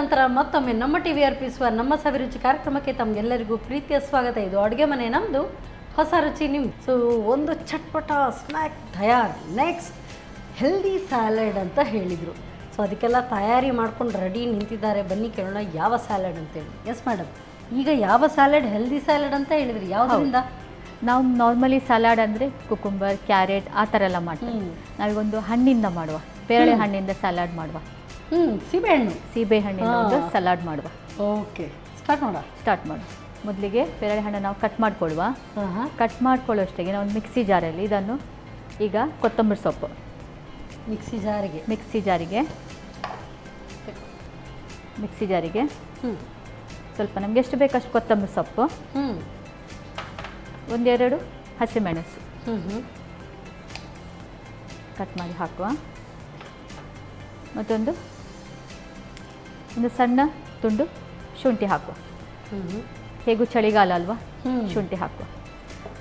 ನಂತರ ಮತ್ತೊಮ್ಮೆ ನಮ್ಮ ಟಿ ವಿ ಅರ್ಪಿಸುವ ನಮ್ಮ ಸವಿರುಚಿ ಕಾರ್ಯಕ್ರಮಕ್ಕೆ ತಮಗೆಲ್ಲರಿಗೂ ಪ್ರೀತಿಯ ಸ್ವಾಗತ. ಇದು ಅಡುಗೆ ಮನೆ ನಮ್ಮದು, ಹೊಸ ರುಚಿ ನಿಮ್ಮ. ಸೊ ಒಂದು ಚಟ್ಪಟ ಸ್ನ್ಯಾಕ್ ತಯಾರು. ನೆಕ್ಸ್ಟ್ ಹೆಲ್ದಿ ಸ್ಯಾಲಡ್ ಅಂತ ಹೇಳಿದರು. ಸೊ ಅದಕ್ಕೆಲ್ಲ ತಯಾರಿ ಮಾಡ್ಕೊಂಡು ರೆಡಿ ನಿಂತಿದ್ದಾರೆ. ಬನ್ನಿ ಕೇಳೋಣ ಯಾವ ಸ್ಯಾಲಡ್ ಅಂತೇಳಿ. ಎಸ್ ಮೇಡಮ್, ಈಗ ಯಾವ ಸ್ಯಾಲಡ್ ಹೆಲ್ದಿ ಸ್ಯಾಲಡ್ ಅಂತ ಹೇಳಿದ್ರಿ, ಯಾವುದರಿಂದ? ನಾವು ನಾರ್ಮಲಿ ಸಲಾಡ್ ಅಂದರೆ ಕುಕುಂಬರ್, ಕ್ಯಾರೆಟ್ ಆ ಥರ ಎಲ್ಲ ಮಾಡ್ತೀವಿ. ನಾವೀಗೊಂದು ಹಣ್ಣಿಂದ ಮಾಡುವ, ಪೇರಳೆ ಹಣ್ಣಿಂದ ಸಲಾಡ್ ಮಾಡುವ. ಸೀಬೆ ಹಣ್ಣಿಂದ ಒಂದು ಸಲಾಡ್ ಮಾಡುವ. ಓಕೆ, ಸ್ಟಾರ್ಟ್ ಮಾಡು. ಮೊದಲಿಗೆ ಪೇರಳೆ ಹಣ್ಣು ನಾವು ಕಟ್ ಮಾಡ್ಕೊಳ್ಳುವ. ಕಟ್ ಮಾಡ್ಕೊಳ್ಳೋಷ್ಟಿಗೆ ನಾವು ಒಂದು ಮಿಕ್ಸಿ ಜಾರಲ್ಲಿ ಇದನ್ನು, ಈಗ ಕೊತ್ತಂಬರಿ ಸೊಪ್ಪು ಮಿಕ್ಸಿ ಜಾರಿಗೆ ಸ್ವಲ್ಪ ನಮ್ಗೆ ಎಷ್ಟು ಬೇಕಷ್ಟು ಕೊತ್ತಂಬರಿ ಸೊಪ್ಪು, ಒಂದೆರಡು ಹಸಿಮೆಣಸು ಕಟ್ ಮಾಡಿ ಹಾಕುವ. ಮತ್ತೊಂದು ಸಣ್ಣ ತುಂಡು ಶುಂಠಿ ಹಾಕುವ. ಹೇಗೂ ಚಳಿಗಾಲ ಅಲ್ವಾ, ಶುಂಠಿ ಹಾಕುವ.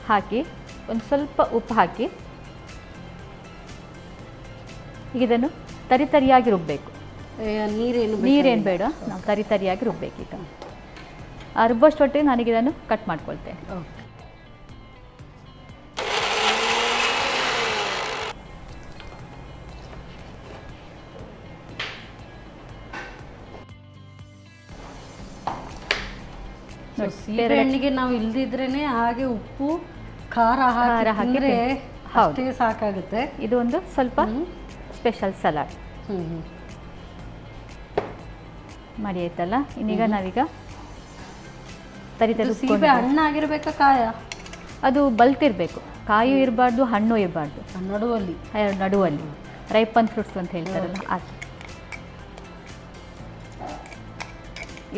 ಹಾಕಿ ಒಂದು ಸ್ವಲ್ಪ ಉಪ್ಪು ಹಾಕಿ ಈಗ ಇದನ್ನು ತರಿಯಾಗಿ ರುಬ್ಬಬೇಕು. ನೀರೇನು ಬೇಡ, ನಾವು ತರಿಯಾಗಿ ರುಬ್ಬಬೇಕು. ಈಗ ಆ ರುಬ್ಬಷ್ಟೊಟ್ಟಿಗೆ ನಾನೀಗ ಇದನ್ನು ಕಟ್ ಮಾಡ್ಕೊಳ್ತೇನೆ. ಹಣ್ಣಿಗೆ ನಾವು ಇಲ್ದಿದ್ರೇನೆ ಹಾಗೆ ಉಪ್ಪು ಖಾರ ಹಾಕಿದ್ರೆ ಅಷ್ಟೇ ಸಾಕಾಗುತ್ತೆ. ಇದು ಒಂದು ಸ್ವಲ್ಪ ಸ್ಪೆಷಲ್ ಸಲಾಡ್ ಮಾಡಿ ಆಯ್ತಲ್ಲ. ಇನ್ನೀಗ ನಾವೀಗ ಸೀಬೆ ಹಣ್ಣಾಗಿರ್ಬೇಕಾ ಕಾಯ? ಅದು ಬಲ್ತಿರ್ಬೇಕು, ಕಾಯು ಇರಬಾರ್ದು, ಹಣ್ಣು ಇರಬಾರ್ದು, ನಡುವಲ್ಲಿ ರೈಪನ್ ಫ್ರೂಟ್ಸ್ ಅಂತ ಹೇಳ್ತಾರಲ್ಲ ಅದು.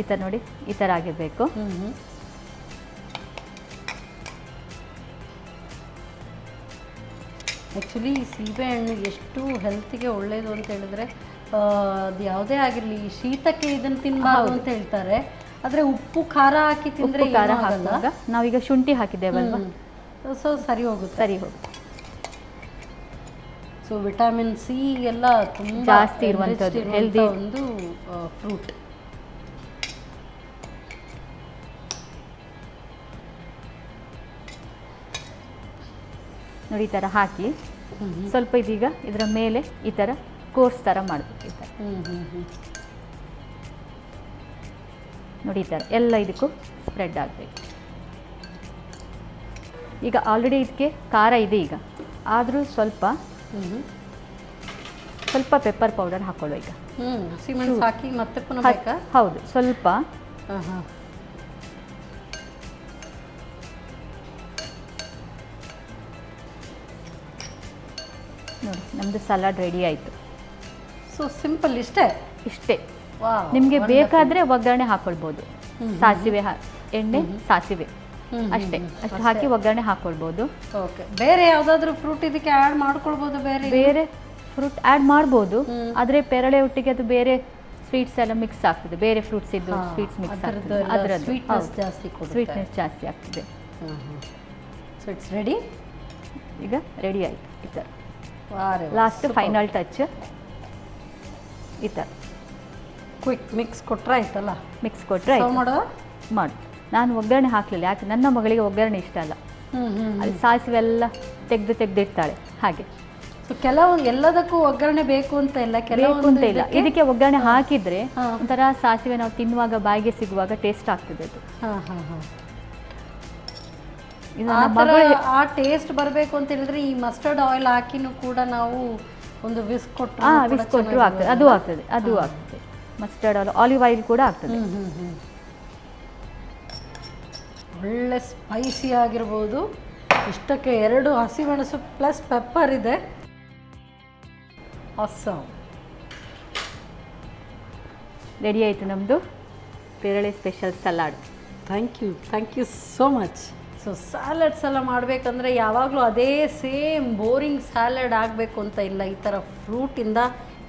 ಈ ಥರ ನೋಡಿ, ಈ ಥರ ಆಗಿರಬೇಕು. ಆ್ಯಕ್ಚುಲಿ ಸೀಬೆ ಹಣ್ಣು ಎಷ್ಟು ಹೆಲ್ತಿಗೆ ಒಳ್ಳೆಯದು ಅಂತ ಹೇಳಿದ್ರೆ, ಅದು ಯಾವುದೇ ಆಗಿರಲಿ ಶೀತಕ್ಕೆ ಇದನ್ನು ತಿನ್ನಬಾರ್ದು ಅಂತ ಹೇಳ್ತಾರೆ. ಆದರೆ ಉಪ್ಪು ಖಾರ ಹಾಕಿ ತಿಂದರೆ ಖಾರ ಹಾಕಲ್ಲ. ನಾವೀಗ ಶುಂಠಿ ಹಾಕಿದ್ದೇವಲ್ವ, ಸೊ ಸರಿ ಹೋಗುತ್ತೆ. ಸೊ ವಿಟಮಿನ್ ಸಿ ಎಲ್ಲ ತುಂಬ ಜಾಸ್ತಿ ಇರುವಂಥದ್ದು ಹೆಲ್ದಿ ಒಂದು ಫ್ರೂಟ್. ನೋಡಿ ಈ ಥರ ಹಾಕಿ ಸ್ವಲ್ಪ ಇದೀಗ ಇದರ ಮೇಲೆ ಈ ಥರ ಕೋರ್ಸ್ ಥರ ಮಾಡಬೇಕು. ಈ ಥರ ನೋಡಿ, ಈ ಥರ ಎಲ್ಲ ಇದಕ್ಕೂ ಸ್ಪ್ರೆಡ್ ಆಗಬೇಕು. ಈಗ ಆಲ್ರೆಡಿ ಇದಕ್ಕೆ ಖಾರ ಇದೆ ಈಗ, ಆದರೂ ಸ್ವಲ್ಪ ಪೆಪ್ಪರ್ ಪೌಡರ್ ಹಾಕೊಳ್ಳೋ. ಈಗ ಹಾಕಿ ಮತ್ತೆ ಪುನಃ ಹೌದು, ಸ್ವಲ್ಪ ನೋಡಿ, ನಮ್ಮದು ಸಲಾಡ್ ರೆಡಿ ಆಯಿತು. ಸೊ ಸಿಂಪಲ್, ಇಷ್ಟೇ. ನಿಮಗೆ ಬೇಕಾದರೆ ಒಗ್ಗರಣೆ ಹಾಕ್ಕೊಳ್ಬೋದು. ಸಾಸಿವೆ ಎಣ್ಣೆ, ಸಾಸಿವೆ ಅಷ್ಟೇ, ಅಷ್ಟು ಹಾಕಿ ಒಗ್ಗರಣೆ ಹಾಕ್ಕೊಳ್ಬೋದು. ಓಕೆ, ಬೇರೆ ಯಾವುದಾದ್ರೂ ಫ್ರೂಟ್ ಇದಕ್ಕೆ ಆ್ಯಡ್ ಮಾಡ್ಕೊಳ್ಬೋದು? ಬೇರೆ ಫ್ರೂಟ್ ಆ್ಯಡ್ ಮಾಡ್ಬೋದು, ಆದರೆ ಪೇರಳೆ ಒಟ್ಟಿಗೆ ಅದು ಬೇರೆ ಸ್ವೀಟ್ಸ್ ಎಲ್ಲ ಮಿಕ್ಸ್ ಆಗ್ತದೆ. ಬೇರೆ ಫ್ರೂಟ್ಸ್ ಇದ್ದು ಸ್ವೀಟ್ಸ್ ಮಿಕ್ಸ್ ಆಗ್ತದೆ, ಅದರದ್ದು ಸ್ವೀಟ್ನೆಸ್ ಜಾಸ್ತಿ ಆಗ್ತದೆ. So it's ready. ಈಗ ರೆಡಿ ಆಯಿತು. ಈ ಥರ ಲಾಸ್ಟ್ ಫೈನಲ್ ಟಚ್ ಈ ಥರ ಕ್ವಿಕ್ ಮಿಕ್ಸ್ ಕೊಟ್ಟರೆ ಆಯ್ತಲ್ಲ. ಮಿಕ್ಸ್ ಕೊಟ್ಟರೆ ಮಾಡು. ನಾನು ಒಗ್ಗರಣೆ ಹಾಕಲಿಲ್ಲ, ಯಾಕೆ ನನ್ನ ಮಗಳಿಗೆ ಒಗ್ಗರಣೆ ಇಷ್ಟ ಅಲ್ಲ. ಅಲ್ಲಿ ಸಾಸಿವೆ ಎಲ್ಲ ತೆಗೆದಿರ್ತಾಳೆ ಹಾಗೆ. ಸೊ ಎಲ್ಲದಕ್ಕೂ ಒಗ್ಗರಣೆ ಬೇಕು ಅಂತ ಇಲ್ಲ, ಇಲ್ಲ. ಇದಕ್ಕೆ ಒಗ್ಗರಣೆ ಹಾಕಿದರೆ ಒಂಥರ ಸಾಸಿವೆ ನಾವು ತಿನ್ನುವಾಗ ಬಾಯಿಗೆ ಸಿಗುವಾಗ ಟೇಸ್ಟ್ ಆಗ್ತದೆ ಅದು. ಆ ಟೇಸ್ಟ್ ಬರಬೇಕು ಅಂತ ಹೇಳಿದ್ರೆ ಈ ಮಸ್ಟರ್ಡ್ ಆಯಿಲ್ ಹಾಕಿನೂ ಕೂಡ ನಾವು ಒಂದು ವಿಸ್ಕ್ ಕೊಟ್ಟರು ಆಗ್ತದೆ. ಅದು ಆಗ್ತದೆ. ಮಸ್ಟರ್ಡ್ ಆಯಿಲ್, ಆಲಿವ್ ಆಯಿಲ್ ಕೂಡ ಆಗ್ತದೆ. ಒಳ್ಳೆ ಸ್ಪೈಸಿ ಆಗಿರ್ಬೋದು. ಇಷ್ಟಕ್ಕೆ 2 ಹಸಿಮೆಣಸು ಪ್ಲಸ್ ಪೆಪ್ಪರ್ ಇದೆ. ಆಸಮ್. ರೆಡಿ ಆಯಿತು ನಮ್ಮದು ಪೇರಳೆ special salad. Thank you so much. So salads ಎಲ್ಲ ಮಾಡಬೇಕಂದ್ರೆ ಯಾವಾಗಲೂ ಅದೇ ಸೇಮ್ ಬೋರಿಂಗ್ ಸ್ಯಾಲಡ್ ಆಗಬೇಕು ಅಂತ ಇಲ್ಲ. ಈ ಥರ ಫ್ರೂಟಿಂದ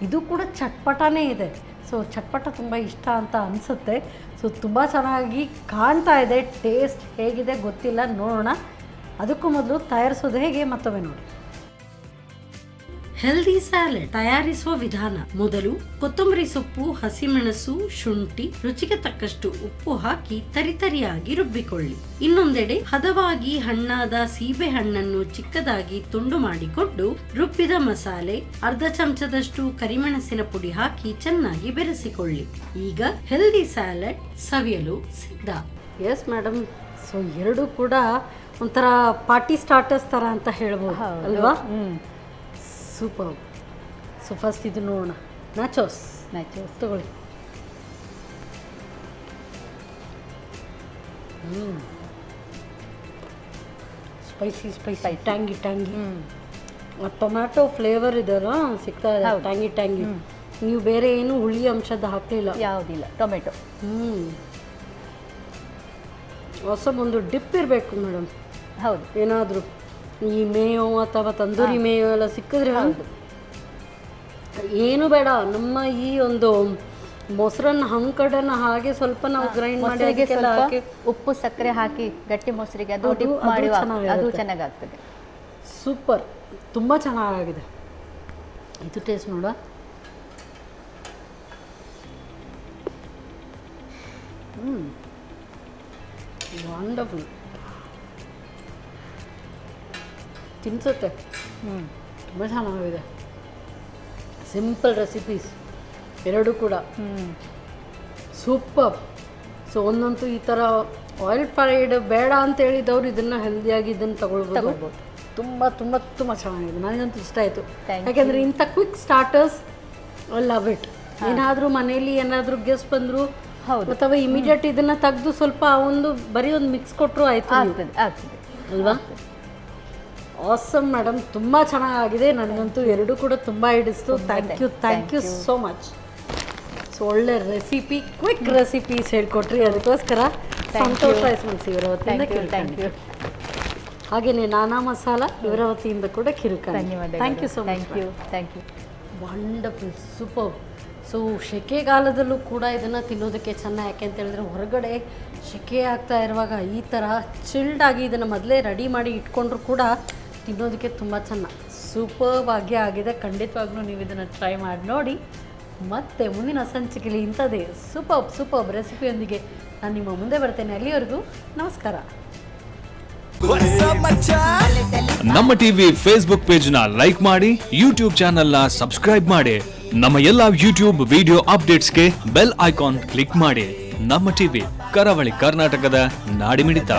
ಇದು ಕೂಡ ಚಟ್ಪಟನೇ ಇದೆ. ಸೊ ಚಟ್ಪಟ ತುಂಬ ಇಷ್ಟ ಅಂತ ಅನಿಸುತ್ತೆ. ಸೊ ತುಂಬ ಚೆನ್ನಾಗಿ ಕಾಣ್ತಾ ಇದೆ. ಟೇಸ್ಟ್ ಹೇಗಿದೆ ಗೊತ್ತಿಲ್ಲ, ನೋಡೋಣ. ಅದಕ್ಕೂ ಮೊದಲು ತಯಾರಿಸೋದು ಹೇಗೆ ಮತ್ತೊಮ್ಮೆ ನೋಡಿ. ಹೆಲ್ದಿ ಸ್ಯಾಲೆಡ್ ತಯಾರಿಸುವ ವಿಧಾನ. ಮೊದಲು ಕೊತ್ತಂಬರಿ ಸೊಪ್ಪು, ಹಸಿಮೆಣಸು, ಶುಂಠಿ, ರುಚಿಗೆ ತಕ್ಕಷ್ಟು ಉಪ್ಪು ಹಾಕಿ ತರಿತರಿಯಾಗಿ ರುಬ್ಬಿಕೊಳ್ಳಿ. ಇನ್ನೊಂದೆಡೆ ಹದವಾಗಿ ಹಣ್ಣಾದ ಸೀಬೆ ಹಣ್ಣನ್ನು ಚಿಕ್ಕದಾಗಿ ತುಂಡು ಮಾಡಿಕೊಂಡು ರುಬ್ಬಿದ ಮಸಾಲೆ, ಅರ್ಧ ಚಮಚದಷ್ಟು ಕರಿಮೆಣಸಿನ ಪುಡಿ ಹಾಕಿ ಚೆನ್ನಾಗಿ ಬೆರೆಸಿಕೊಳ್ಳಿ. ಈಗ ಹೆಲ್ದಿ ಸ್ಯಾಲೆಡ್ ಸವಿಯಲು ಸಿದ್ಧ. ಎಸ್ ಮೇಡಮ್, ಸೊ ಎರಡು ಕೂಡ ಒಂಥರ ಪಾರ್ಟಿ ಸ್ಟಾರ್ಟರ್ಸ್ ಥರ ಅಂತ ಹೇಳ್ಬೋದು ಅಲ್ವಾ? ಸೂಪರ್. ಸೊ ಫಸ್ಟ್ ಇದು ನೋಡೋಣ. ನ್ಯಾಚೋಸ್ ತಗೊಳ್ಳಿ. ಸ್ಪೈಸಿ ಟ್ಯಾಂಗಿ ಆ ಟೊಮ್ಯಾಟೊ ಫ್ಲೇವರ್ ಇದೆಲ್ಲ ಸಿಗ್ತಾ ಇದೆ, ಟ್ಯಾಂಗಿ. ನೀವು ಬೇರೆ ಏನು ಹುಳಿ ಅಂಶದ ಹಾಕಲಿಲ್ಲ? ಯಾವುದಿಲ್ಲ, ಟೊಮೆಟೊ. ಹೊಸ ಒಂದು ಡಿಪ್ ಇರಬೇಕು ಮೇಡಮ್. ಹೌದು, ಏನಾದರೂ ಈ ಮೇಯೋ ಅಥವಾ ತಂದೂರಿ ಮೇಯೋ ಎಲ್ಲ ಸಿಕ್ಕಿದ್ರೆ ಏನು ಬೇಡ, ನಮ್ಮ ಈ ಒಂದು ಮೊಸರನ್ನ ಹಂಕಡನ್ನ ಹಾಗೆ ಸ್ವಲ್ಪ ನಾವು ಗ್ರೈಂಡ್ ಮಾಡಿ ಹಾಕಿ ಉಪ್ಪು ಸಕ್ಕರೆ ಹಾಕಿ ಗಟ್ಟಿ ಮೊಸರಿಗೆ ಅದು ಡಿಪ್ ಮಾಡಿ ಅದು ಚೆನ್ನಾಗಾಗ್ತದೆ. ಸೂಪರ್, ತುಂಬ ಚೆನ್ನಾಗಿದೆ. ಇದು ಟೇಸ್ಟ್ ನೋಡ. ವಂಡರ್ಫುಲ್. ತಿನ್ಸುತ್ತೆ. ತುಂಬ ಚೆನ್ನಾಗಿದೆ. ಸಿಂಪಲ್ ರೆಸಿಪೀಸ್ ಎರಡು ಕೂಡ ಸೂಪರ್. ಸೊ ಒಂದಂತೂ ಈ ಥರ ಆಯಿಲ್ ಫ್ರೈಡ್ ಬೇಡ ಅಂತ ಹೇಳಿದವರು ಇದನ್ನು ಹೆಲ್ದಿಯಾಗಿ ಇದನ್ನು ತಗೊಳ್ಬೋದು. ತುಂಬ ತುಂಬ ತುಂಬ ಚೆನ್ನಾಗಿದೆ. ನನಗಂತೂ ಇಷ್ಟ ಆಯಿತು. ಯಾಕೆಂದರೆ ಇಂಥ quick starters I love it. ಏನಾದರೂ ಮನೇಲಿ ಏನಾದರೂ ಗೆಸ್ಟ್ ಬಂದರು ಅಥವಾ ಇಮಿಡಿಯೇಟ್ ಇದನ್ನು ತೆಗೆದು ಸ್ವಲ್ಪ ಬರೀ ಒಂದು ಮಿಕ್ಸ್ ಕೊಟ್ಟರು ಆಯಿತು ಅಲ್ವಾ? ಆಸಮ್ ಮೇಡಮ್, ತುಂಬ ಚೆನ್ನಾಗಿದೆ. ನನಗಂತೂ ಎರಡು ಕೂಡ ತುಂಬ ಹಿಡಿಸ್ತು. Thank you so much. So ಒಳ್ಳೆ ರೆಸಿಪಿ, ಕ್ವಿಕ್ ರೆಸಿಪೀಸ್ ಹೇಳ್ಕೊಟ್ರಿ, ಅದಕ್ಕೋಸ್ಕರ ಸಂತೋಷ ಎಸ್ಮನ್ಸಿ ಇವರ ವತಿಯಿಂದ ಕಿರುಕಾಣಿ. ಹಾಗೆಯೇ ನಾನಾ ಮಸಾಲ ಇವರ ವತಿಯಿಂದ ಕೂಡ ಕಿರುಕಾಣಿ. Thank you so much. Thank you. Wonderful, super. So ಸೆಕೆಗಾಲದಲ್ಲೂ ಕೂಡ ಇದನ್ನು ತಿನ್ನೋದಕ್ಕೆ ಚೆನ್ನ. ಯಾಕೆ ಅಂತ ಹೇಳಿದ್ರೆ ಹೊರಗಡೆ ಸೆಕೆ ಆಗ್ತಾ ಇರುವಾಗ ಈ ಥರ ಚಿಲ್ಡಾಗಿ ಇದನ್ನು ಮೊದಲೇ ರೆಡಿ ಮಾಡಿ ಇಟ್ಕೊಂಡ್ರು ಕೂಡ ತಿನ್ನೋದಕ್ಕೆ ತುಂಬ ಚೆನ್ನ. ಸೂಪರ್ಬ್ ಆಗಿ ಆಗಿದೆ. ಖಂಡಿತವಾಗ್ಲೂ ನೀವು ಇದನ್ನು ಟ್ರೈ ಮಾಡಿ ನೋಡಿ. ಮತ್ತೆ ಮುಂದಿನ ಸಂಚಿಕೆಯಲ್ಲಿ ಇಂಥದ್ದೇ ಸೂಪರ್ಬ್ ರೆಸಿಪಿಯೊಂದಿಗೆ ನಾನು ನಿಮ್ಮ ಮುಂದೆ ಬರ್ತೇನೆ. ಅಲ್ಲಿವರೆಗೂ ನಮಸ್ಕಾರ. ನಮ್ಮ ಟಿವಿ ಫೇಸ್ಬುಕ್ ಪೇಜ್ ನ ಲೈಕ್ ಮಾಡಿ, ಯೂಟ್ಯೂಬ್ ಚಾನೆಲ್ ನ ಸಬ್ಸ್ಕ್ರೈಬ್ ಮಾಡಿ. ನಮ್ಮ ಎಲ್ಲಾ ಯೂಟ್ಯೂಬ್ ವಿಡಿಯೋ ಅಪ್ಡೇಟ್ಸ್ಗೆ ಬೆಲ್ ಐಕಾನ್ ಕ್ಲಿಕ್ ಮಾಡಿ. ನಮ್ಮ ಟಿವಿ, ಕರಾವಳಿ ಕರ್ನಾಟಕದ ನಾಡಿಮಿಡಿತ.